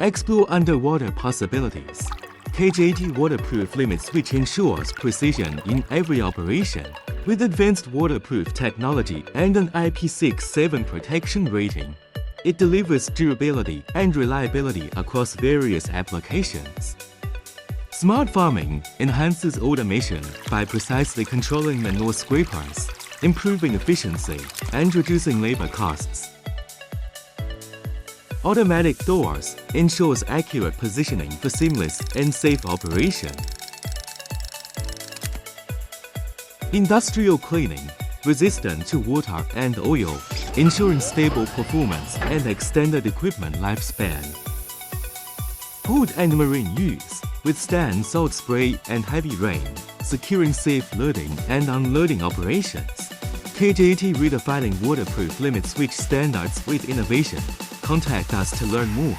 Explore underwater possibilities. KJT waterproof limit switch ensures precision in every operation. With advanced waterproof technology and an IP67 protection rating, it delivers durability and reliability across various applications. Smart farming enhances automation by precisely controlling manure scrapers, improving efficiency and reducing labor costs. Automatic doors ensures accurate positioning for seamless and safe operation. Industrial cleaning, resistant to water and oil, ensuring stable performance and extended equipment lifespan. Food and marine use, withstand salt spray and heavy rain, securing safe loading and unloading operations. KJT redefining waterproof limit switch standards with innovation. Contact us to learn more.